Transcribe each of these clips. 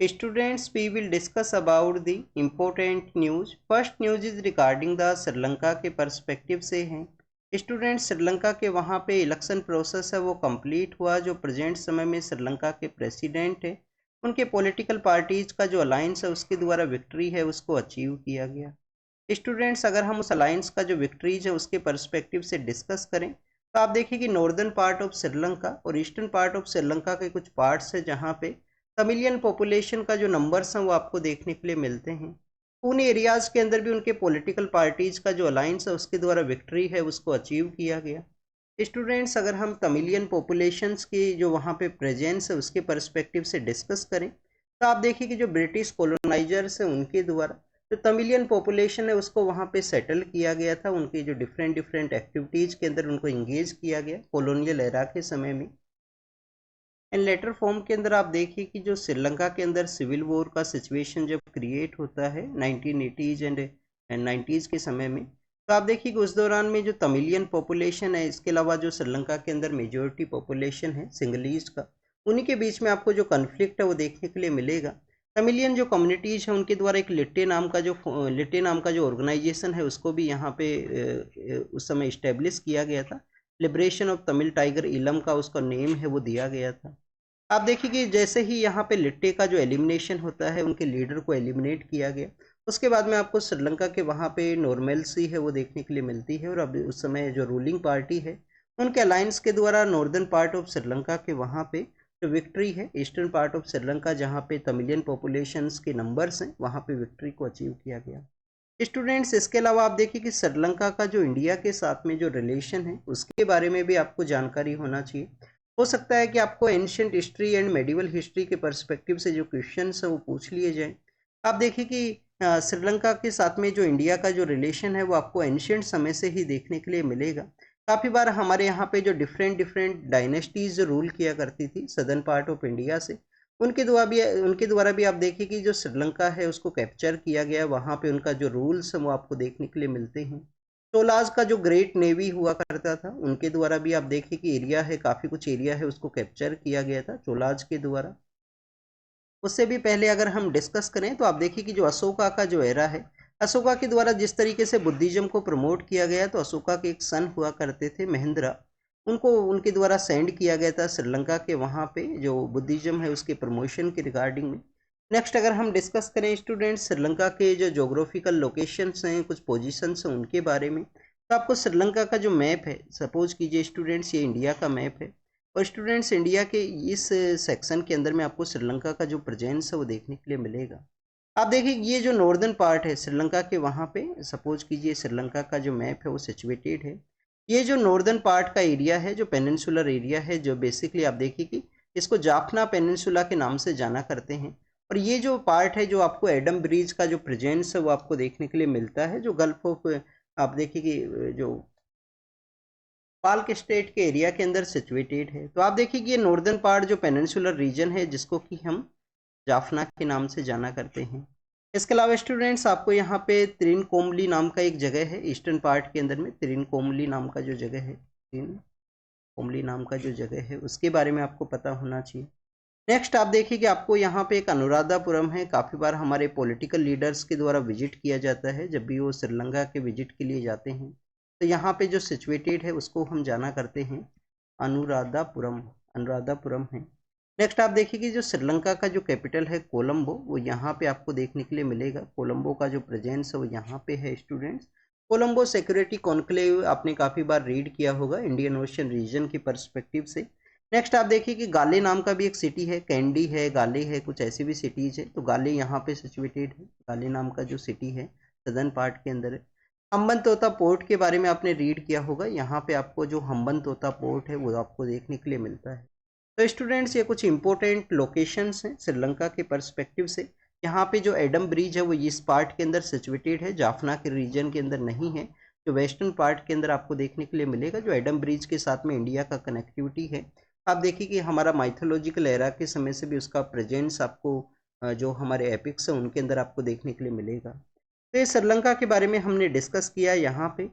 Students, we will discuss about the important news. First news is regarding the Sri Lanka के perspective से हैं। Student, Sri Lanka के वहाँ पे इलेक्शन प्रोसेस है वो कंप्लीट हुआ। जो प्रेजेंट समय में श्रीलंका के प्रेसिडेंट है उनके पॉलिटिकल पार्टीज का जो अलायंस है उसके द्वारा विक्ट्री है उसको अचीव किया गया। स्टूडेंट्स, अगर हम उस अलायंस का जो विक्ट्रीज है उसके पर्सपेक्टिव से डिस्कस करें तो आप देखिए कि नॉर्दर्न पार्ट ऑफ श्रीलंका और ईस्टर्न पार्ट ऑफ श्रीलंका के कुछ पार्ट्स है जहाँ पे तमिलियन पॉपुलेशन का जो नंबर्स हैं वो आपको देखने के लिए मिलते हैं। उन एरियाज़ के अंदर भी उनके पॉलिटिकल पार्टीज़ का जो अलायंस है उसके द्वारा विक्ट्री है उसको अचीव किया गया। स्टूडेंट्स, अगर हम तमिलियन पॉपुलेशंस की जो वहाँ पे प्रेजेंस है उसके पर्सपेक्टिव से डिस्कस करें तो आप देखिए कि जो ब्रिटिश कॉलोनाइजर्स हैं उनके द्वारा जो तमिलियन पॉपुलेशन है उसको वहाँ पे सेटल किया गया था। उनकी जो डिफरेंट डिफरेंट एक्टिविटीज़ के अंदर उनको इंगेज किया गया कॉलोनियल एरा के समय में। एंड लेटर फॉर्म के अंदर आप देखिए कि जो श्रीलंका के अंदर सिविल वॉर का सिचुएशन जब क्रिएट होता है 1980s एंड 90s के समय में, तो आप देखिए कि उस दौरान में जो तमिलियन पॉपुलेशन है इसके अलावा जो श्रीलंका के अंदर मेजोरिटी पॉपुलेशन है सिंगलीज का, उन्हीं के बीच में आपको जो कन्फ्लिक्ट है वो देखने के लिए मिलेगा। तमिलियन जो कम्युनिटीज़ हैं उनके द्वारा एक लिट्टे नाम का जो ऑर्गेनाइजेशन है उसको भी यहाँ पे उस समय इस्टेब्लिश किया गया था। लिबरेशन ऑफ तमिल टाइगर इलम का उसका नेम है वो दिया गया था। आप देखिए कि जैसे ही यहाँ पे लिट्टे का जो एलिमिनेशन होता है उनके लीडर को एलिमिनेट किया गया, उसके बाद में आपको श्रीलंका के वहाँ पे नॉर्मलसी है वो देखने के लिए मिलती है। और अब उस समय जो रूलिंग पार्टी है उनके अलायंस के द्वारा नॉर्दर्न पार्ट ऑफ श्रीलंका के वहाँ पे जो विक्ट्री है, ईस्टर्न पार्ट ऑफ श्रीलंका जहाँ पे तमिलियन पॉपुलेशंस के नंबर्स हैं वहाँ पे विक्ट्री को अचीव किया गया। स्टूडेंट्स, इसके अलावा आप देखिए कि श्रीलंका का जो इंडिया के साथ में जो रिलेशन है उसके बारे में भी आपको जानकारी होना चाहिए। हो सकता है कि आपको ancient history and medieval history के पर्सपेक्टिव से जो क्वेश्चंस है वो पूछ लिए जाएं। आप देखिए कि श्रीलंका के साथ में जो इंडिया का जो रिलेशन है वो आपको एंशियंट समय से ही देखने के लिए मिलेगा। काफ़ी बार हमारे यहाँ पे जो डिफरेंट डिफरेंट डायनेस्टीज जो रूल किया करती थी सदर्न पार्ट ऑफ इंडिया से, उनके द्वारा भी आप देखिए कि जो श्रीलंका है उसको कैप्चर किया गया। वहाँ पे उनका जो रूल्स हैं वो आपको देखने के लिए मिलते हैं। चोलाज का जो ग्रेट नेवी हुआ करता था उनके द्वारा भी आप देखिए कि एरिया है, काफ़ी कुछ एरिया है उसको कैप्चर किया गया था चोलाज के द्वारा। उससे भी पहले अगर हम डिस्कस करें तो आप देखिए कि जो अशोका का जो एरा है, अशोका के द्वारा जिस तरीके से बुद्धिज्म को प्रमोट किया गया, तो अशोका के एक सन हुआ करते थे महेंद्रा, उनको उनके द्वारा सेंड किया गया था श्रीलंका के वहाँ पे जो बुद्धिज्म है उसके प्रमोशन के रिगार्डिंग में। नेक्स्ट अगर हम डिस्कस करें स्टूडेंट्स श्रीलंका के जो जोग्राफिकल लोकेशंस हैं, कुछ पोजीशंस हैं उनके बारे में, तो आपको श्रीलंका का जो मैप है, सपोज कीजिए स्टूडेंट्स ये इंडिया का मैप है और स्टूडेंट्स इंडिया के इस सेक्शन के अंदर में आपको श्रीलंका का जो प्रेजेंस है वो देखने के लिए मिलेगा। आप देखिए ये जो नॉर्दर्न पार्ट है श्रीलंका के, वहाँ पे सपोज कीजिए श्रीलंका का जो मैप है वो सिचुएटेड है। ये जो नॉर्दर्न पार्ट का एरिया है, जो पेनिनसुलर एरिया है, जो बेसिकली आप देखिए कि इसको जाफना पेनिनसुला के नाम से जाना करते हैं। और ये जो पार्ट है जो आपको एडम ब्रिज का जो प्रेजेंस है वो आपको देखने के लिए मिलता है, जो गल्फ ऑफ आप देखिए कि जो पाल्क स्टेट के एरिया के अंदर सिचुएटेड है। तो आप देखिए कि ये नॉर्दर्न पार्ट जो पेनिनसुलर रीजन है जिसको कि हम जाफना के नाम से जाना करते हैं। इसके अलावा स्टूडेंट्स आपको यहाँ पे त्रिनकोमली नाम का एक जगह है ईस्टर्न पार्ट के अंदर में, त्रिनकोमली नाम का जो जगह है, त्रिनकोमली नाम का जो जगह है उसके बारे में आपको पता होना चाहिए। नेक्स्ट आप देखिए कि आपको यहाँ पे एक अनुराधापुरम है, काफ़ी बार हमारे पॉलिटिकल लीडर्स के द्वारा विजिट किया जाता है जब भी वो श्रीलंका के विजिट के लिए जाते हैं। तो यहाँ पे जो सिचुएटेड है उसको हम जाना करते हैं अनुराधापुरम, अनुराधापुरम है। नेक्स्ट आप देखिए कि जो श्रीलंका का जो कैपिटल है कोलंबो, वो यहाँ पे आपको देखने के लिए मिलेगा। कोलंबो का जो प्रेजेंस है वो यहाँ पे है स्टूडेंट्स। कोलंबो सिक्योरिटी कॉन्क्लेव आपने काफ़ी बार रीड किया होगा इंडियन ओशन रीजन की पर्सपेक्टिव से। नेक्स्ट आप देखिए कि गाले नाम का भी एक सिटी है, कैंडी है, गाले है, कुछ ऐसी भी सिटीज़ है। तो गाले यहाँ पे सिचुएटेड है, गाले नाम का जो सिटी है सदर्न पार्ट के अंदर है। हम्बनतोता पोर्ट के बारे में आपने रीड किया होगा, यहाँ पे आपको जो हम्बनतोता पोर्ट है वो आपको देखने के लिए मिलता है। तो स्टूडेंट्स ये कुछ इंपॉर्टेंट लोकेशंस हैं श्रीलंका के पर्सपेक्टिव से। यहाँ पे जो एडम ब्रिज है वो इस पार्ट के अंदर सिचुएटेड है, जाफना के रीजन के अंदर नहीं है, जो वेस्टर्न पार्ट के अंदर आपको देखने के लिए मिलेगा। जो एडम ब्रिज के साथ में इंडिया का कनेक्टिविटी है, आप देखिए कि हमारा माइथोलॉजिकल एरा के समय से भी उसका प्रेजेंस आपको जो हमारे एपिक्स हैं उनके अंदर आपको देखने के लिए मिलेगा। तो ये श्रीलंका के बारे में हमने डिस्कस किया। यहाँ पे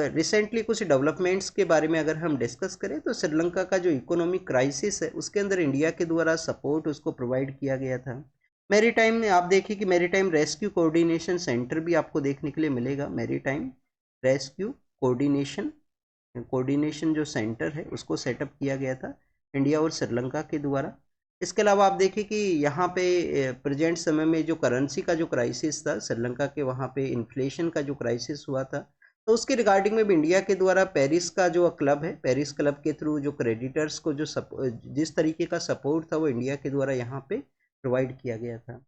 रिसेंटली कुछ डेवलपमेंट्स के बारे में अगर हम डिस्कस करें तो श्रीलंका का जो इकोनॉमिक क्राइसिस है उसके अंदर इंडिया के द्वारा सपोर्ट उसको प्रोवाइड किया गया था। मैरीटाइम में आप देखिए कि मैरीटाइम रेस्क्यू कोऑर्डिनेशन सेंटर भी आपको देखने के लिए मिलेगा। मैरीटाइम रेस्क्यू कोऑर्डिनेशन जो सेंटर है उसको सेटअप किया गया था इंडिया और श्रीलंका के द्वारा। इसके अलावा आप देखिए कि यहाँ पे प्रेजेंट समय में जो करेंसी का जो क्राइसिस था श्रीलंका के, वहाँ पे इन्फ्लेशन का जो क्राइसिस हुआ था, तो उसके रिगार्डिंग में भी इंडिया के द्वारा पेरिस का जो क्लब है, पेरिस क्लब के थ्रू जो क्रेडिटर्स को जो जिस तरीके का सपोर्ट था वो इंडिया के द्वारा यहाँ पे प्रोवाइड किया गया था।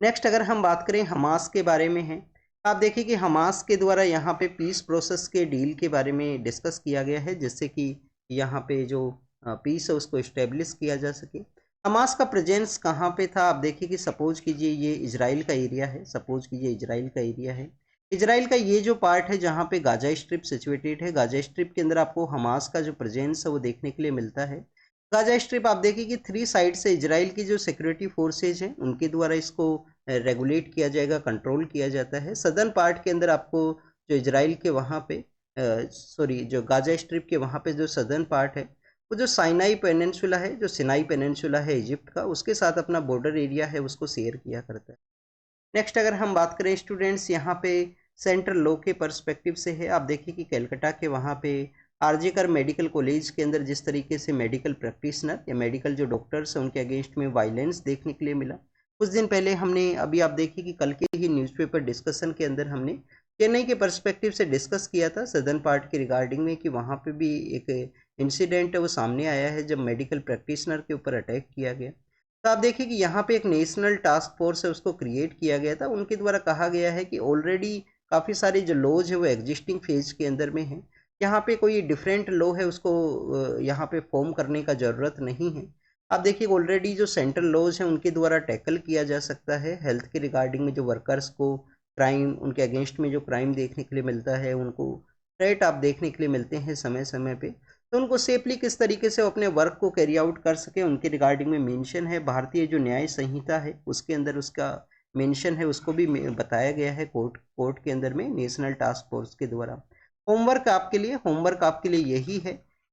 नेक्स्ट अगर हम बात करें हमास के बारे में है, आप देखिए कि हमास के द्वारा यहाँ पे पीस प्रोसेस के डील के बारे में डिस्कस किया गया है, जिससे कि यहाँ पे जो पीस है उसको इस्टेब्लिश किया जा सके। हमास का प्रेजेंस कहाँ पे था, आप देखिए कि सपोज कीजिए ये इजराइल का एरिया है, सपोज कीजिए इजराइल का एरिया है। इजराइल का ये जो पार्ट है जहाँ पे गाजा स्ट्रिप सिचुएटेड है, गाजा स्ट्रिप के अंदर आपको हमास का जो प्रेजेंस है वो देखने के लिए मिलता है। गाजा स्ट्रिप आप देखिए कि 3 साइड से इजराइल की जो सिक्योरिटी फोर्सेज हैं उनके द्वारा इसको रेगुलेट किया जाएगा, कंट्रोल किया जाता है। सदर्न पार्ट के अंदर आपको जो इजराइल के वहाँ पे जो गाजा स्ट्रिप के वहाँ पे जो सदर्न पार्ट है वो जो साइनाई पेनिनसुला है, जो सिनाई पेनिनसुला है इजिप्ट का, उसके साथ अपना बॉर्डर एरिया है उसको शेयर किया करता है। नेक्स्ट अगर हम बात करें स्टूडेंट्स यहाँ पे सेंट्रल लॉ के पर्सपेक्टिव से है, आप देखिए कि कलकत्ता के वहाँ पे आरजे कर मेडिकल कॉलेज के अंदर जिस तरीके से मेडिकल प्रैक्टिशनर या मेडिकल जो डॉक्टर्स हैं उनके अगेंस्ट में वायलेंस देखने के लिए मिला। कुछ दिन पहले हमने, अभी आप देखिए कि कल के ही न्यूज़पेपर डिस्कशन के अंदर हमने चेन्नई के पर्सपेक्टिव से डिस्कस किया था सदर्न पार्ट के रिगार्डिंग में, कि वहाँ पे भी एक इंसिडेंट है वो सामने आया है जब मेडिकल प्रैक्टिशनर के ऊपर अटैक किया गया। तो आप देखिए कि यहाँ पे एक नेशनल टास्क फोर्स है उसको क्रिएट किया गया था, उनके द्वारा कहा गया है कि ऑलरेडी काफ़ी सारे जो लॉज है वो एग्जिस्टिंग फेज के अंदर में है, यहाँ पे कोई डिफरेंट लॉ है उसको यहाँ पे फॉर्म करने का ज़रूरत नहीं है। आप देखिए ऑलरेडी जो सेंट्रल लॉज हैं उनके द्वारा टैकल किया जा सकता है हेल्थ के रिगार्डिंग में, जो वर्कर्स को क्राइम, उनके अगेंस्ट में जो क्राइम देखने के लिए मिलता है, उनको थ्रेट आप देखने के लिए मिलते हैं समय समय पे, तो उनको सेफली किस तरीके से अपने वर्क को कैरी आउट कर सके उनके रिगार्डिंग में मेंशन है। भारतीय जो न्याय संहिता है उसके अंदर उसका मेंशन है, उसको भी बताया गया है कोर्ट के अंदर में नेशनल टास्क फोर्स के द्वारा। होमवर्क आपके लिए यही है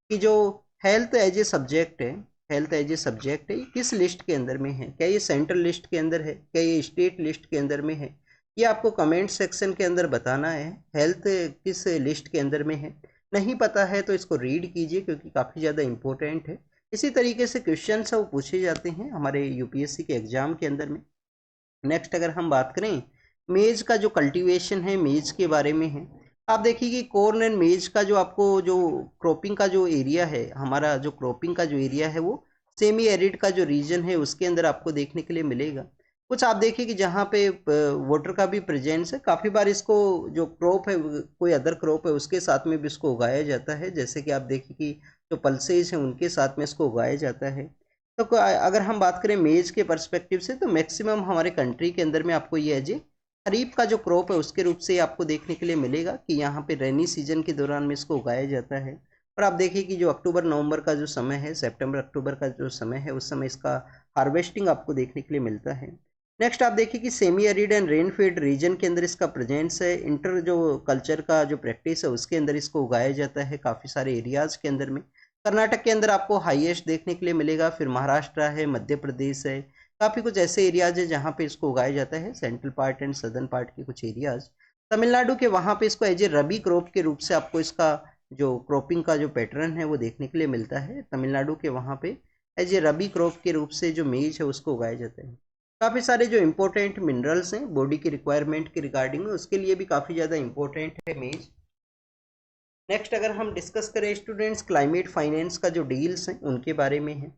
कि जो हेल्थ एज ए सब्जेक्ट है, हेल्थ एज ए सब्जेक्ट है, किस लिस्ट के अंदर में है, क्या ये सेंट्रल लिस्ट के अंदर है, क्या ये स्टेट लिस्ट के अंदर में है, ये आपको कमेंट सेक्शन के अंदर बताना है। हेल्थ किस लिस्ट के अंदर में है, नहीं पता है तो इसको रीड कीजिए क्योंकि काफ़ी ज़्यादा इंपॉर्टेंट है। इसी तरीके से क्वेश्चन वो पूछे जाते हैं हमारे यूपीएससी के एग्जाम के अंदर में। नेक्स्ट अगर हम बात करें मेज का जो कल्टीवेशन है, मेज के बारे में है, आप देखिए कि कॉर्न एंड मेज का जो आपको जो क्रॉपिंग का जो एरिया है, हमारा जो क्रॉपिंग का जो एरिया है वो सेमी एरिड का जो रीजन है उसके अंदर आपको देखने के लिए मिलेगा। कुछ आप देखिए कि जहाँ पे वाटर का भी प्रेजेंस है, काफ़ी बार इसको जो क्रॉप है कोई अदर क्रॉप है उसके साथ में भी इसको उगाया जाता है, जैसे कि आप देखिए कि जो पल्सेज हैं उनके साथ में इसको उगाया जाता है। तो अगर हम बात करें मेज के पर्सपेक्टिव से, तो मैक्सिमम हमारे कंट्री के अंदर में आपको ये एज ए खरीफ का जो क्रॉप है उसके रूप से आपको देखने के लिए मिलेगा कि यहाँ पे रेनी सीजन के दौरान में इसको उगाया जाता है। और आप देखिए कि जो अक्टूबर नवंबर का जो समय है, सितंबर अक्टूबर का जो समय है, उस समय इसका हार्वेस्टिंग आपको देखने के लिए मिलता है। नेक्स्ट आप देखिए कि semi arid and rainfed region के अंदर इसका प्रेजेंस है। इंटर जो कल्चर का जो प्रैक्टिस है उसके अंदर इसको उगाया जाता है काफ़ी सारे एरियाज़ के अंदर में। कर्नाटक के अंदर आपको हाईएस्ट देखने के लिए मिलेगा, फिर महाराष्ट्र है, मध्य प्रदेश है, काफ़ी कुछ ऐसे एरियाज है जहाँ पे इसको उगाया जाता है, central part and southern part के कुछ एरियाज। तमिलनाडु के वहाँ पे इसको एज ए रबी क्रॉप के रूप से आपको इसका जो क्रॉपिंग का जो पैटर्न है वो देखने के लिए मिलता है। तमिलनाडु के वहाँ पे एज ए रबी क्रॉप के रूप से जो मेज है उसको उगाया जाता है। काफ़ी सारे जो इंपॉर्टेंट मिनरल्स हैं बॉडी की रिक्वायरमेंट के रिगार्डिंग में, उसके लिए भी काफ़ी ज़्यादा इंपॉर्टेंट है मेज। नेक्स्ट अगर हम डिस्कस करें स्टूडेंट्स क्लाइमेट फाइनेंस का जो डील्स हैं उनके बारे में है,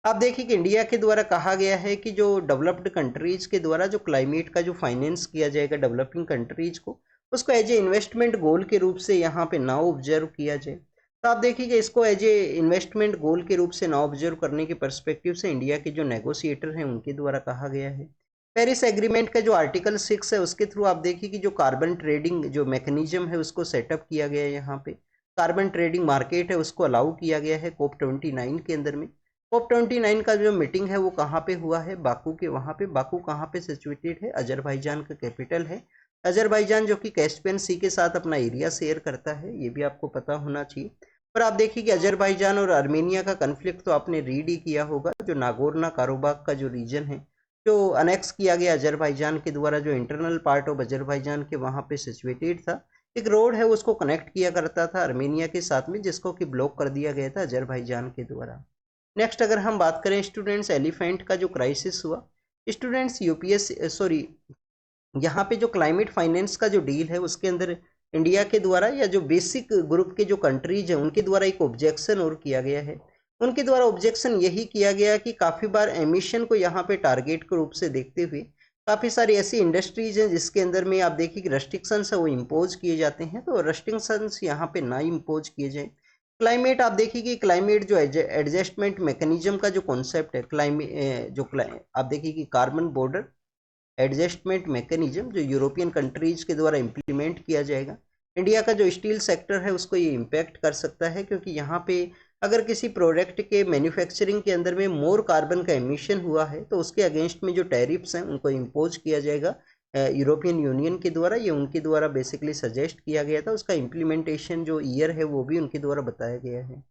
आप देखिए कि इंडिया के द्वारा कहा गया है कि जो डेवलप्ड कंट्रीज के द्वारा जो क्लाइमेट का जो फाइनेंस किया जाएगा डेवलपिंग कंट्रीज को, उसको एज ए इन्वेस्टमेंट गोल के रूप से यहाँ पे ना ऑब्जर्व किया जाए। तो आप देखिए कि इसको एज ए इन्वेस्टमेंट गोल के रूप से ना ऑब्जर्व करने के पर्सपेक्टिव से इंडिया के जो नेगोशिएटर हैं उनके द्वारा कहा गया है। पेरिस एग्रीमेंट का जो आर्टिकल 6 है उसके थ्रू आप देखिए कि जो कार्बन ट्रेडिंग जो मैकेनिज्म है उसको सेटअप किया गया है, यहाँ पे कार्बन ट्रेडिंग मार्केट है उसको अलाउ किया गया है COP29 के अंदर में। COP29 का जो मीटिंग है वो कहाँ पे हुआ है, बाकू के वहाँ पे। बाकू कहाँ पे सिचुएटेड है, अजरबैजान का कैपिटल है। अजरबैजान जो कि कैस्पियन सी के साथ अपना एरिया शेयर करता है, ये भी आपको पता होना चाहिए। पर आप देखिए कि अजरबैजान और आर्मेनिया का कन्फ्लिक्ट तो आपने रीड ही किया होगा, जो नागोर्नो काराबाख का जो रीजन है, जो अनेक्स किया गया अजरबैजान के द्वारा, जो इंटरनल पार्ट ऑफ अजरबैजान के वहाँ पे सिचुएटेड था। एक रोड है उसको कनेक्ट किया करता था आर्मेनिया के साथ में, जिसको कि ब्लॉक कर दिया गया था अजरबैजान के द्वारा। नेक्स्ट अगर हम बात करें स्टूडेंट्स, एलिफेंट का जो क्राइसिस हुआ स्टूडेंट्स, यूपीएससी सॉरी, यहाँ पे जो क्लाइमेट फाइनेंस का जो डील है उसके अंदर इंडिया के द्वारा या जो बेसिक ग्रुप के जो कंट्रीज हैं उनके द्वारा एक ऑब्जेक्शन और किया गया है। उनके द्वारा ऑब्जेक्शन यही किया गया कि काफ़ी बार एमिशन को यहाँ पे टारगेट के रूप से देखते हुए काफ़ी सारी ऐसी इंडस्ट्रीज हैं जिसके अंदर में आप देखिए कि रेस्ट्रिक्शंस है वो इम्पोज किए जाते हैं, तो रेस्ट्रिक्शंस यहाँ पे ना इम्पोज किए जाए। क्लाइमेट आप देखिए कि क्लाइमेट जो एडजस्टमेंट मैकेनिज्म का जो कॉन्सेप्ट है, आप देखिए कि कार्बन बॉर्डर एडजस्टमेंट मैकेनिज्म जो यूरोपियन कंट्रीज के द्वारा इम्प्लीमेंट किया जाएगा, इंडिया का जो स्टील सेक्टर है उसको ये इम्पैक्ट कर सकता है, क्योंकि यहाँ पे अगर किसी प्रोडक्ट के मैन्युफैक्चरिंग के अंदर में मोर कार्बन का एमिशन हुआ है तो उसके अगेंस्ट में जो टैरिफ्स हैं उनको इम्पोज किया जाएगा यूरोपियन यूनियन के द्वारा। ये उनके द्वारा बेसिकली सजेस्ट किया गया था, उसका इम्प्लीमेंटेशन जो ईयर है वो भी उनके द्वारा बताया गया है।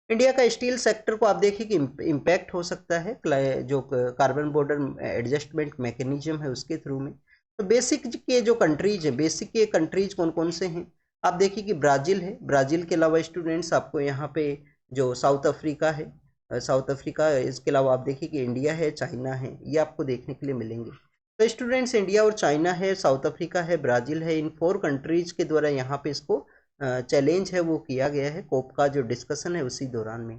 इंडिया का स्टील सेक्टर को आप देखिए कि इम्पैक्ट हो सकता है जो कार्बन बॉर्डर एडजस्टमेंट मैकेनिज्म है उसके थ्रू में। तो बेसिक के जो कंट्रीज है, बेसिक के कंट्रीज कौन कौन से हैं, आप देखिए कि ब्राज़ील है। ब्राज़ील के अलावा स्टूडेंट्स आपको यहाँ पे जो साउथ अफ्रीका है, साउथ अफ्रीका, इसके अलावा आप देखिए कि इंडिया है, चाइना है, ये आपको देखने के लिए मिलेंगे। तो स्टूडेंट्स इंडिया और चाइना है, साउथ अफ्रीका है, ब्राज़ील है, इन 4 कंट्रीज के द्वारा यहाँ पे इसको चैलेंज है वो किया गया है। कोप का जो डिस्कशन है उसी दौरान में।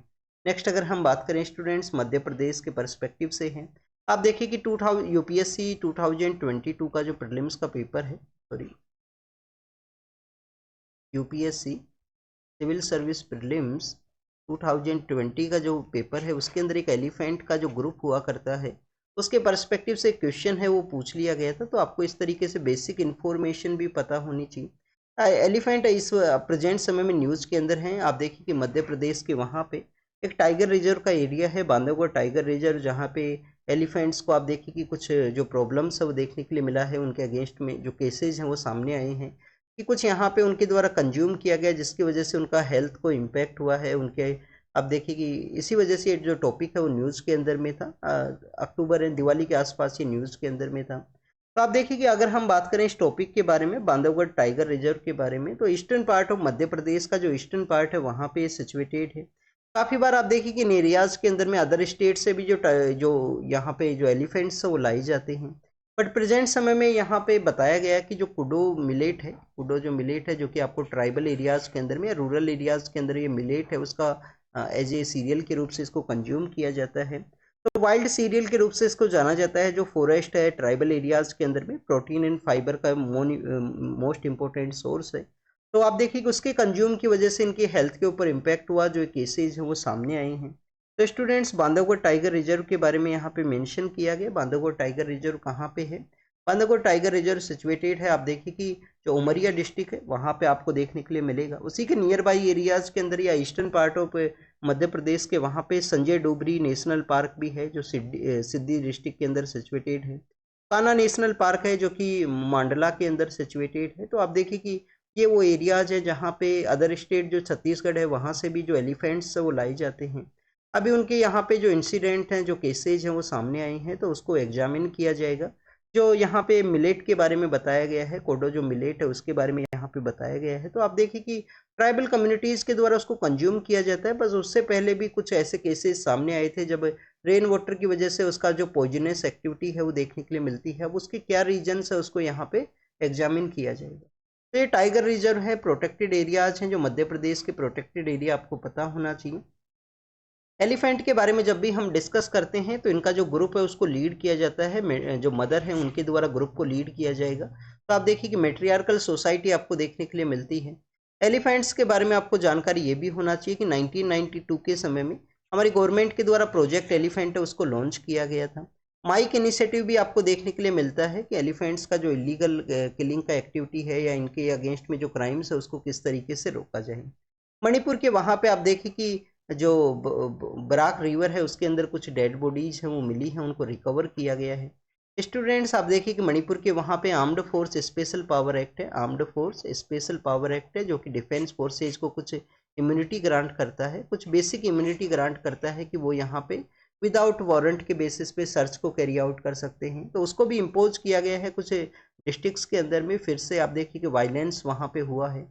नेक्स्ट अगर हम बात करें स्टूडेंट्स, मध्य प्रदेश के पर्सपेक्टिव से हैं, आप देखिए कि यूपीएससी 2022 का जो प्रीलिम्स का पेपर है, sorry UPSC civil service prelims 2020 का जो पेपर है उसके अंदर एक एलिफेंट का जो ग्रुप हुआ करता है उसके पर्सपेक्टिव से क्वेश्चन है वो पूछ लिया गया था। तो आपको इस तरीके से बेसिक इन्फॉर्मेशन भी पता होनी चाहिए। एलिफेंट इस प्रेजेंट समय में न्यूज़ के अंदर हैं। आप देखिए कि मध्य प्रदेश के वहाँ पे एक टाइगर रिजर्व का एरिया है, बांधवगढ़ टाइगर रिजर्व, जहाँ पे एलिफेंट्स को आप देखिए कि कुछ जो प्रॉब्लम्स है वो देखने के लिए मिला है। उनके अगेंस्ट में जो केसेज हैं वो सामने आए हैं कि कुछ यहाँ पे उनके द्वारा कंज्यूम किया गया जिसकी वजह से उनका हेल्थ को इम्पैक्ट हुआ है उनके। आप देखिए कि इसी वजह से जो टॉपिक है वो न्यूज़ के अंदर में था, अक्टूबर दिवाली के आसपास ये न्यूज़ के अंदर में था। तो आप देखिए कि अगर हम बात करें इस टॉपिक के बारे में, बांधवगढ़ टाइगर रिजर्व के बारे में, तो eastern part of Madhya Pradesh का जो ईस्टर्न पार्ट है वहाँ पे सिचुएटेड है। काफ़ी बार आप देखिए कि इन एरियाज़ के अंदर में अदर स्टेट से भी जो यहाँ पे जो एलिफेंट्स है वो लाई जाते हैं। बट प्रेजेंट समय में यहाँ पे बताया गया कि जो कुडो मिलेट है, कुडो जो मिलेट है जो कि आपको ट्राइबल एरियाज़ के अंदर में या रूरल एरियाज़ के अंदर ये मिलेट है उसका एज ए सीरियल के रूप से इसको कंज्यूम किया जाता है। तो वाइल्ड सीरियल के रूप से इसको जाना जाता है। जो फॉरेस्ट है ट्राइबल एरियाज़ के अंदर में प्रोटीन एंड फाइबर का मोस्ट इम्पोर्टेंट सोर्स है। तो आप देखिए कि उसके कंज्यूम की वजह से इनकी हेल्थ के ऊपर इम्पैक्ट हुआ, जो केसेज हैं वो सामने आए हैं। तो स्टूडेंट्स बांधवगढ़ टाइगर रिजर्व के बारे में यहाँ पे मेंशन किया गया। बांधवगढ़ टाइगर रिजर्व कहाँ पे है? बांधवगढ़ टाइगर रिजर्व सिचुएटेड है, आप देखिए कि जो उमरिया डिस्ट्रिक्ट है वहाँ पे आपको देखने के लिए मिलेगा। उसी के नियर बाई एरियाज़ के अंदर या eastern part of Madhya Pradesh के वहाँ पे संजय डोबरी नेशनल पार्क भी है जो सिद्धि डिस्ट्रिक्ट के अंदर सिचुएटेड है। कान्हा नेशनल पार्क है जो कि मांडला के अंदर सिचुएटेड है। तो आप देखिए कि ये वो एरियाज है जहाँ पे अदर स्टेट जो छत्तीसगढ़ है वहाँ से भी जो एलिफेंट्स वो लाई जाते हैं। अभी उनके यहाँ पे जो इंसिडेंट हैं, जो केसेज हैं वो सामने आए हैं, तो उसको एग्जामिन किया जाएगा। जो यहाँ पे मिलेट के बारे में बताया गया है, कोडो जो मिलेट है उसके बारे में यहाँ पे बताया गया है। तो आप देखिए कि ट्राइबल कम्युनिटीज़ के द्वारा उसको कंज्यूम किया जाता है। बस उससे पहले भी कुछ ऐसे केसेस सामने आए थे जब रेन वाटर की वजह से उसका जो पॉइजनस एक्टिविटी है वो देखने के लिए मिलती है। अब उसके क्या रीजन्स है उसको यहाँ पे एग्जामिन किया जाएगा। तो ये टाइगर रिजर्व है, प्रोटेक्टेड एरियाज हैं जो मध्य प्रदेश के प्रोटेक्टेड एरिया आपको पता होना चाहिए। एलिफेंट के बारे में जब भी हम डिस्कस करते हैं तो इनका जो ग्रुप है उसको लीड किया जाता है, जो मदर है उनके द्वारा ग्रुप को लीड किया जाएगा। तो आप देखिए कि मेट्रियार्कल सोसाइटी आपको देखने के लिए मिलती है। एलिफेंट्स के बारे में आपको जानकारी ये भी होना चाहिए कि 1992 के समय में हमारी गवर्नमेंट के द्वारा प्रोजेक्ट एलिफेंट है उसको लॉन्च किया गया था। माइक इनिशिएटिव भी आपको देखने के लिए मिलता है कि एलिफेंट्स का जो इलीगल किलिंग का एक्टिविटी है या इनके अगेंस्ट में जो क्राइम्स है उसको किस तरीके से रोका जाए। मणिपुर के वहाँ पे आप देखिए कि जो बराक रिवर है उसके अंदर कुछ डेड बॉडीज हैं वो मिली हैं, उनको रिकवर किया गया है। स्टूडेंट्स आप देखिए कि मणिपुर के वहाँ पे armed force special power act है, armed force special power act है जो कि डिफेंस फोर्सेज को कुछ इम्यूनिटी ग्रांट करता है, कुछ बेसिक इम्यूनिटी ग्रांट करता है कि वो यहाँ पे विदाउट वारंट के बेसिस पे सर्च को कैरी आउट कर सकते हैं, तो उसको भी इम्पोज किया गया है कुछ डिस्ट्रिक्ट्स के अंदर में। फिर से आप देखिए कि वायलेंस वहाँ पे हुआ है।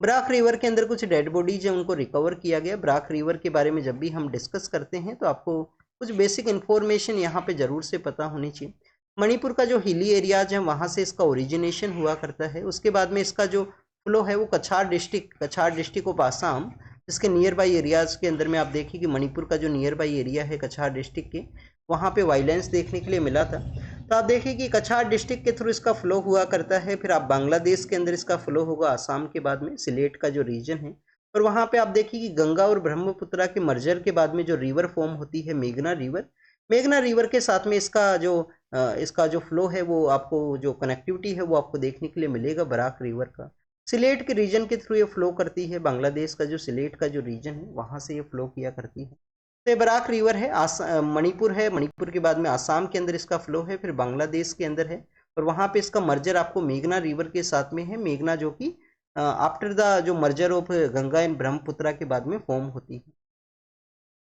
ब्राक रिवर के अंदर कुछ डेड बॉडीज है, उनको रिकवर किया गया। ब्राक रिवर के बारे में जब भी हम डिस्कस करते हैं तो आपको कुछ बेसिक इन्फॉर्मेशन यहाँ पे जरूर से पता होनी चाहिए। मणिपुर का जो हिली एरियाज है वहाँ से इसका ओरिजिनेशन हुआ करता है। उसके बाद में इसका जो फ्लो है वो कछार डिस्ट्रिक्ट ऑफ आसाम, इसके नियर बाई एरियाज के अंदर में आप देखिए कि मणिपुर का जो नियर बाई एरिया है कछार डिस्ट्रिक्ट के, वहाँ पे वायलेंस देखने के लिए मिला था। तो आप देखिए कि कछार डिस्ट्रिक्ट के थ्रू इसका फ्लो हुआ करता है। फिर आप बांग्लादेश के अंदर इसका फ्लो होगा आसाम के बाद में सिलेट का जो रीजन है, और वहाँ पे आप देखिए कि गंगा और ब्रह्मपुत्रा के मर्जर के बाद में जो रिवर फॉर्म होती है मेघना रिवर के साथ में इसका जो फ्लो है वो आपको जो कनेक्टिविटी है वो आपको देखने के लिए मिलेगा बराक रिवर का। सिलेट के रीजन के थ्रू ये फ्लो करती है, बांग्लादेश का जो सिलेट का जो रीजन है वहाँ से ये फ्लो किया करती है। तो बराक रिवर है, मणिपुर के बाद में आसाम के अंदर इसका फ्लो है, फिर बांग्लादेश के अंदर है, और वहाँ पे इसका मर्जर आपको मेघना रिवर के साथ में है। मेघना जो कि आफ्टर द जो merger of Ganga and Brahmaputra के बाद में फॉर्म होती है।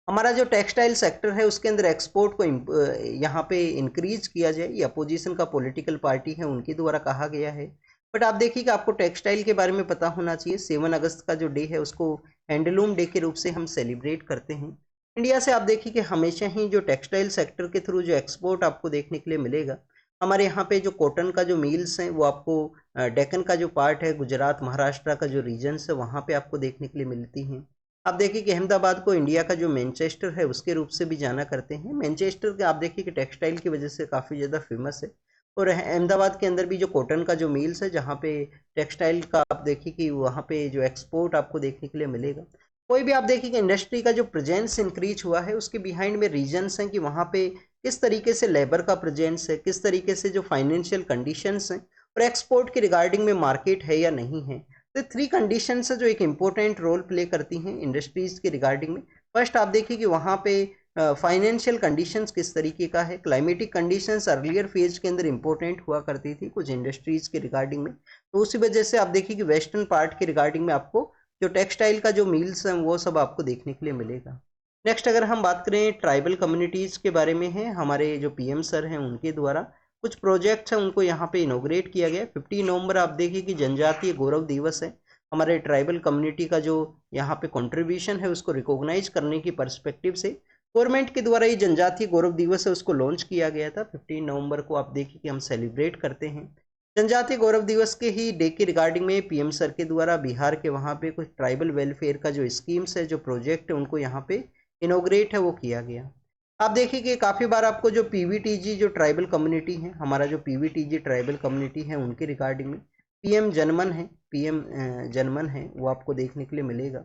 हमारा जो टेक्सटाइल सेक्टर है उसके अंदर एक्सपोर्ट को यहाँ पे इंक्रीज किया जाए, ये अपोजिशन का पॉलिटिकल पार्टी है उनके द्वारा कहा गया है। बट आप देखिए कि आपको टेक्सटाइल के बारे में पता होना चाहिए। 7 अगस्त का जो डे है उसको हैंडलूम डे के रूप से हम सेलिब्रेट करते हैं। इंडिया से आप देखिए कि हमेशा ही जो टेक्सटाइल सेक्टर के थ्रू जो एक्सपोर्ट आपको देखने के लिए मिलेगा, हमारे यहाँ पे जो कॉटन का जो मिल्स हैं वो आपको डेक्कन का जो पार्ट है, गुजरात महाराष्ट्र का जो रीजन्स है वहाँ पे आपको देखने के लिए मिलती हैं। आप देखिए कि अहमदाबाद को इंडिया का जो मैनचेस्टर है उसके रूप से भी जाना करते हैं। मैनचेस्टर के आप देखिए कि टेक्सटाइल की वजह से काफ़ी ज़्यादा फेमस है, और अहमदाबाद के अंदर भी जो कॉटन का जो मिल्स है जहाँ पे टेक्सटाइल का आप देखिए कि वहाँ पे जो एक्सपोर्ट आपको देखने के लिए मिलेगा। कोई भी आप देखिए कि इंडस्ट्री का जो प्रेजेंस इंक्रीज हुआ है उसके बिहाइंड में रीजन्स हैं कि वहाँ पे किस तरीके से लेबर का प्रेजेंस है, किस तरीके से जो फाइनेंशियल कंडीशंस हैं, और एक्सपोर्ट के रिगार्डिंग में मार्केट है या नहीं है। तो 3 कंडीशंस है जो एक इम्पोर्टेंट रोल प्ले करती हैं इंडस्ट्रीज के रिगार्डिंग में। फर्स्ट आप देखिए कि वहाँ पे फाइनेंशियल कंडीशंस किस तरीके का है। क्लाइमेटिक कंडीशंस अर्लियर फेज के अंदर इंपॉर्टेंट हुआ करती थी कुछ इंडस्ट्रीज के रिगार्डिंग में, तो उसी वजह से आप देखिए कि वेस्टर्न पार्ट के रिगार्डिंग में आपको जो टेक्सटाइल का जो मिल्स हैं वो सब आपको देखने के लिए मिलेगा। नेक्स्ट अगर हम बात करें ट्राइबल कम्युनिटीज़ के बारे में है, हमारे जो पीएम सर हैं उनके द्वारा कुछ प्रोजेक्ट्स हैं उनको यहाँ पे इनोग्रेट किया गया। 15 नवंबर आप देखिए कि जनजातीय गौरव दिवस है। हमारे ट्राइबल कम्युनिटी का जो यहाँ पे कंट्रीब्यूशन है उसको रिकॉग्नाइज करने की पर्सपेक्टिव से गवर्नमेंट के द्वारा ये जनजातीय गौरव दिवस है उसको लॉन्च किया गया था। 15 नवंबर को आप देखिए कि हम सेलिब्रेट करते हैं। जनजातीय गौरव दिवस के ही डे के रिगार्डिंग में पीएम सर के द्वारा बिहार के वहाँ पे कुछ ट्राइबल वेलफेयर का जो स्कीम्स है, जो प्रोजेक्ट है, उनको यहाँ पे इनोग्रेट है वो किया गया। आप देखिए कि काफ़ी बार आपको जो पीवीटीजी जो ट्राइबल कम्युनिटी है, हमारा जो पीवीटीजी ट्राइबल कम्युनिटी है उनके रिगार्डिंग में पीएम जनमन है वो आपको देखने के लिए मिलेगा।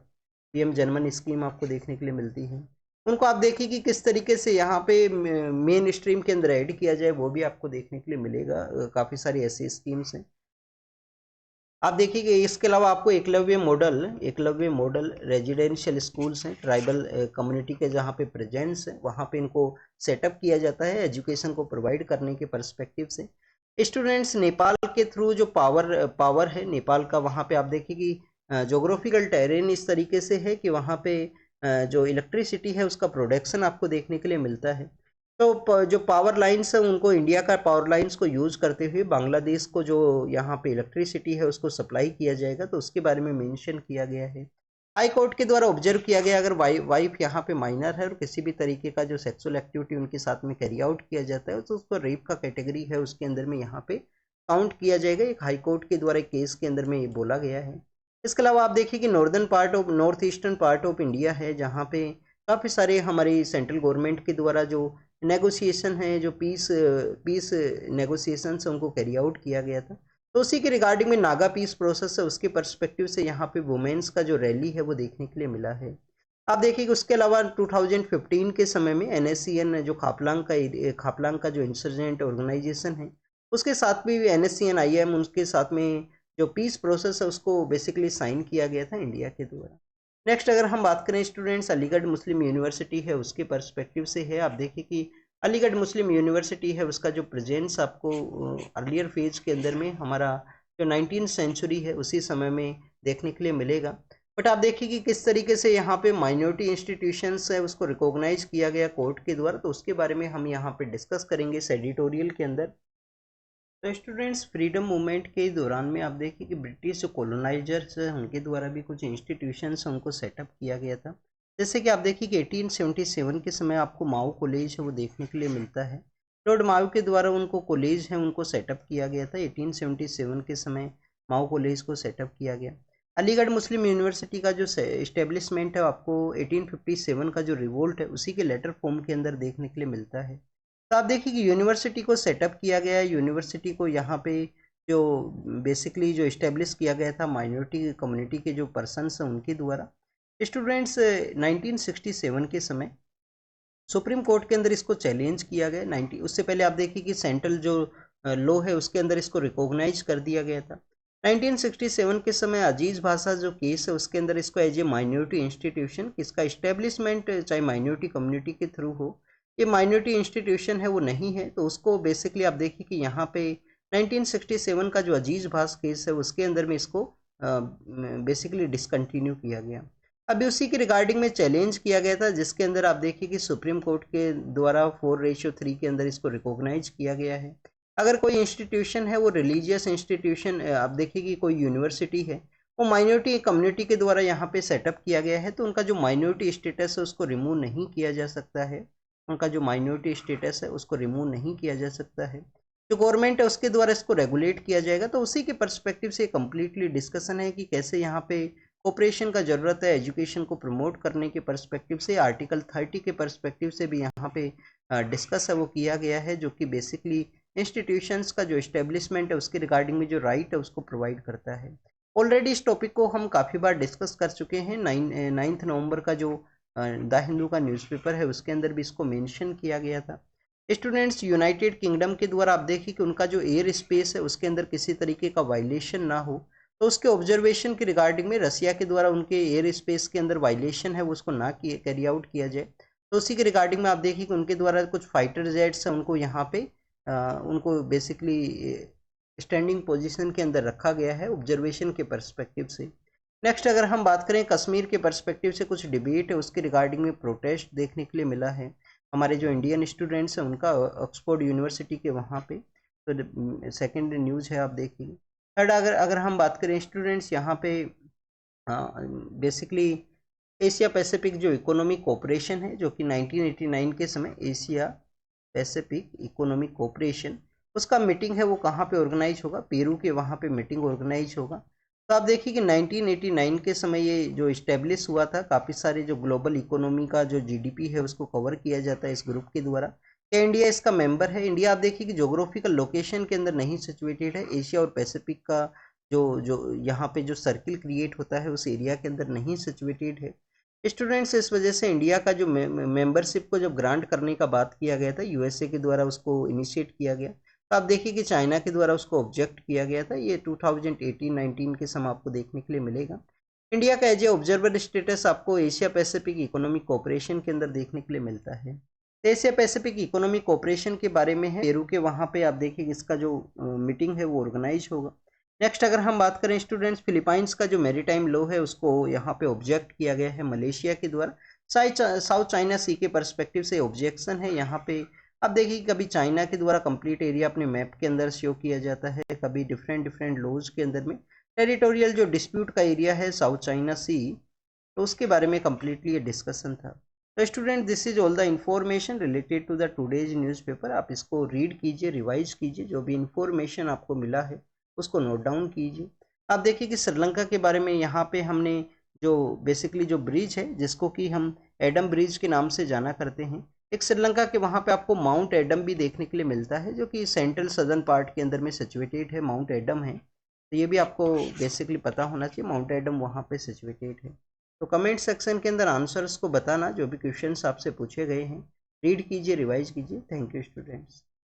पीएम जनमन स्कीम आपको देखने के लिए मिलती है। उनको आप देखिए कि किस तरीके से यहाँ पे मेन स्ट्रीम के अंदर ऐड किया जाए वो भी आपको देखने के लिए मिलेगा। काफ़ी सारी ऐसी स्कीम्स हैं। आप देखिए कि इसके अलावा आपको एकलव्य मॉडल रेजिडेंशियल स्कूल्स हैं ट्राइबल कम्युनिटी के जहाँ पे प्रेजेंट्स हैं, वहाँ पे इनको सेटअप किया जाता है एजुकेशन को प्रोवाइड करने के पर्सपेक्टिव से। स्टूडेंट्स नेपाल के थ्रू जो पावर है नेपाल का, वहाँ पे आप देखिए कि जोग्राफिकल टेरेन इस तरीके से है कि वहाँ पे जो इलेक्ट्रिसिटी है उसका प्रोडक्शन आपको देखने के लिए मिलता है। तो जो पावर लाइन्स है उनको इंडिया का पावर लाइन्स को यूज़ करते हुए बांग्लादेश को जो यहाँ पे इलेक्ट्रिसिटी है उसको सप्लाई किया जाएगा, तो उसके बारे में मेंशन किया गया है। हाई कोर्ट के द्वारा ऑब्जर्व किया गया अगर वाइफ यहाँ पे माइनर है और किसी भी तरीके का जो सेक्सुअल एक्टिविटी उनके साथ में कैरी आउट किया जाता है तो उसको रेप का कैटेगरी है उसके अंदर में यहाँ पे काउंट किया जाएगा। एक हाई कोर्ट के द्वारा केस के अंदर में ये बोला गया है। इसके अलावा आप देखिए कि north eastern part of India है जहाँ पे काफ़ी सारे हमारी सेंट्रल गवर्नमेंट के द्वारा जो नेगोशिएशन है, जो पीस नेगोशिएशंस उनको कैरी आउट किया गया था, तो उसी के रिगार्डिंग में नागा पीस प्रोसेस है उसके पर्सपेक्टिव से यहाँ पे वुमेन्स का जो रैली है वो देखने के लिए मिला है। आप देखिए कि उसके अलावा 2015 के समय में NSCN जो खापलांग का जो इंसर्जेंट ऑर्गेनाइजेशन है उसके साथ भी NSCN IM उनके साथ में जो पीस प्रोसेस है उसको बेसिकली साइन किया गया था इंडिया के द्वारा। नेक्स्ट अगर हम बात करें स्टूडेंट्स अलीगढ़ मुस्लिम यूनिवर्सिटी है उसके पर्सपेक्टिव से है। आप देखिए कि अलीगढ़ मुस्लिम यूनिवर्सिटी है उसका जो प्रेजेंस आपको अर्लियर फेज के अंदर में हमारा जो 19th सेंचुरी है उसी समय में देखने के लिए मिलेगा। बट आप देखिए कि किस तरीके से यहाँ पे माइनॉरिटी इंस्टीट्यूशंस है उसको रिकॉग्नाइज किया गया कोर्ट के द्वारा, तो उसके बारे में हम यहाँ पे डिस्कस करेंगे इस एडिटोरियल के अंदर। तो स्टूडेंट्स, फ्रीडम मूवमेंट के दौरान में आप देखिए कि ब्रिटिश जो कॉलोनाइजर्स हैं उनके द्वारा भी कुछ इंस्टीट्यूशंस उनको सेटअप किया गया था। जैसे कि आप देखिए कि 1877 के समय आपको माओ कॉलेज है वो देखने के लिए मिलता है। लॉर्ड माओ के द्वारा उनको कॉलेज है उनको सेटअप किया गया था। 1877 के समय माओ कॉलेज को सेटअप किया गया। अलीगढ़ मुस्लिम यूनिवर्सिटी का जो इस्टेब्लिशमेंट है आपको 1857 का जो रिवोल्ट है उसी के लेटर फॉर्म के अंदर देखने के लिए मिलता है। तो आप देखिए कि यूनिवर्सिटी को सेटअप किया गया है। यूनिवर्सिटी को यहाँ पे जो बेसिकली जो इस्टेब्लिश किया गया था माइनॉरिटी कम्युनिटी के जो पर्सन्स हैं उनके द्वारा। स्टूडेंट्स, 1967 के समय सुप्रीम कोर्ट के अंदर इसको चैलेंज किया गया। 90 उससे पहले आप देखिए कि सेंट्रल जो लॉ है उसके अंदर इसको रिकॉग्नाइज कर दिया गया था। 1967 के समय अजीज भाषा जो केस है उसके अंदर इसको एज ए माइनॉरिटी इंस्टीट्यूशन, इसका इस्टेब्लिशमेंट चाहे माइनॉरिटी कम्युनिटी के थ्रू हो, ये माइनॉरिटी इंस्टीट्यूशन है वो नहीं है, तो उसको बेसिकली आप देखिए कि यहाँ पे 1967 का जो अजीज भाष केस है उसके अंदर में इसको बेसिकली डिसकंटिन्यू किया गया। अभी उसी के रिगार्डिंग में चैलेंज किया गया था जिसके अंदर आप देखिए कि सुप्रीम कोर्ट के द्वारा 4:3 के अंदर इसको रिकॉग्नाइज किया गया है। अगर कोई इंस्टीट्यूशन है वो रिलीजियस इंस्टीट्यूशन, आप देखिए कि कोई यूनिवर्सिटी है वो माइनॉरिटी कम्युनिटी के द्वारा यहाँ पे सेटअप किया गया है, तो उनका जो माइनॉरिटी स्टेटस है उसको रिमूव नहीं किया जा सकता है। उनका जो माइनॉरिटी स्टेटस है उसको रिमूव नहीं किया जा सकता है। जो गवर्नमेंट है उसके द्वारा इसको रेगुलेट किया जाएगा। तो उसी के पर्सपेक्टिव से कम्प्लीटली डिस्कशन है कि कैसे यहाँ पे कोऑपरेशन का ज़रूरत है एजुकेशन को प्रमोट करने के पर्सपेक्टिव से। आर्टिकल 30 के पर्सपेक्टिव से भी यहाँ पे डिस्कस है वो किया गया है, जो कि बेसिकली इंस्टीट्यूशंस का जो इस्टेब्लिशमेंट है उसके रिगार्डिंग में जो राइट है उसको प्रोवाइड करता है। ऑलरेडी इस टॉपिक को हम काफ़ी बार डिस्कस कर चुके हैं। 9 नवंबर का जो द हिंदू का न्यूज़पेपर है उसके अंदर भी इसको मेंशन किया गया था। स्टूडेंट्स, यूनाइटेड किंगडम के द्वारा आप देखिए कि उनका जो एयर स्पेस है उसके अंदर किसी तरीके का वायलेशन ना हो, तो उसके ऑब्जर्वेशन के रिगार्डिंग में रसिया के द्वारा उनके एयर स्पेस के अंदर वायलेशन है वो उसको ना कैरी आउट किया जाए। तो उसी के रिगार्डिंग में आप देखिए कि उनके द्वारा कुछ फाइटर जेट्स हैं उनको यहाँ पे उनको बेसिकली स्टैंडिंग पोजीशन के अंदर रखा गया है ऑब्जर्वेशन के पर्सपेक्टिव से। नेक्स्ट अगर हम बात करें कश्मीर के पर्सपेक्टिव से, कुछ डिबेट है उसके रिगार्डिंग में प्रोटेस्ट देखने के लिए मिला है। हमारे जो इंडियन स्टूडेंट्स हैं उनका ऑक्सफोर्ड यूनिवर्सिटी के वहाँ पे, तो सेकेंड न्यूज़ है आप देखिए। थर्ड अगर हम बात करें स्टूडेंट्स यहाँ पे बेसिकली एशिया पैसिफिक जो इकोनॉमिक कोऑपरेशन है जो कि 1989 के समय एशिया पैसिफिक इकोनॉमिक कोऑपरेशन उसका मीटिंग है वो कहाँ पे ऑर्गेनाइज होगा, पेरू के वहाँ पे मीटिंग ऑर्गेनाइज होगा। तो आप देखिए कि 1989 के समय ये जो इस्टेब्लिश हुआ था, काफ़ी सारे जो ग्लोबल इकोनॉमी का जो जीडीपी है उसको कवर किया जाता है इस ग्रुप के द्वारा। क्या इंडिया इसका मेंबर है? इंडिया आप देखिए कि जोग्राफिकल लोकेशन के अंदर नहीं सिचुएटेड है। एशिया और पैसिफिक का जो जो यहाँ पे जो सर्किल क्रिएट होता है उस एरिया के अंदर नहीं सिचुएटेड है। स्टूडेंट्स, इस वजह से इंडिया का जो मेंबरशिप को जब ग्रांट करने का बात किया गया था यूएसए के द्वारा उसको इनिशिएट किया गया, तो आप देखिए कि चाइना के द्वारा उसको ऑब्जेक्ट किया गया था। ये 2018-19 के समय आपको देखने के लिए मिलेगा। इंडिया का एज ए ऑब्जर्वर स्टेटस आपको एशिया पैसिफिक इकोनॉमिक कोऑपरेशन के अंदर देखने के लिए मिलता है। एशिया पैसिफिक इकोनॉमिक कोऑपरेशन के बारे में है, पेरू के वहाँ पे आप देखिए इसका जो मीटिंग है वो ऑर्गेनाइज होगा। नेक्स्ट अगर हम बात करें स्टूडेंट्स, फिलीपाइंस का जो मैरीटाइम लॉ है उसको यहाँ पे ऑब्जेक्ट किया गया है मलेशिया के द्वारा। साउथ चाइना सी के पर्सपेक्टिव से ऑब्जेक्शन है यहाँ पे। अब देखिए कभी चाइना के द्वारा कंप्लीट एरिया अपने मैप के अंदर शो किया जाता है, कभी डिफरेंट लॉज के अंदर में टेरिटोरियल जो डिस्प्यूट का एरिया है साउथ चाइना सी, तो उसके बारे में कम्प्लीटली ये डिस्कशन था। तो student, this is all the information related to the today's newspaper. आप इसको रीड कीजिए, रिवाइज कीजिए, जो भी इंफॉर्मेशन आपको मिला है उसको नोट डाउन कीजिए। आप देखिए कि श्रीलंका के बारे में यहाँ पे हमने जो बेसिकली जो ब्रिज है जिसको कि हम एडम ब्रिज के नाम से जाना करते हैं, एक श्रीलंका के वहाँ पे आपको माउंट एडम भी देखने के लिए मिलता है जो कि सेंट्रल सदर्न पार्ट के अंदर में सिचुएटेड है, माउंट एडम है। तो ये भी आपको बेसिकली पता होना चाहिए, माउंट एडम वहाँ पे सिचुएटेड है। तो कमेंट सेक्शन के अंदर आंसर्स को बताना, जो भी क्वेश्चंस आपसे पूछे गए हैं रीड कीजिए, रिवाइज कीजिए। Thank you students.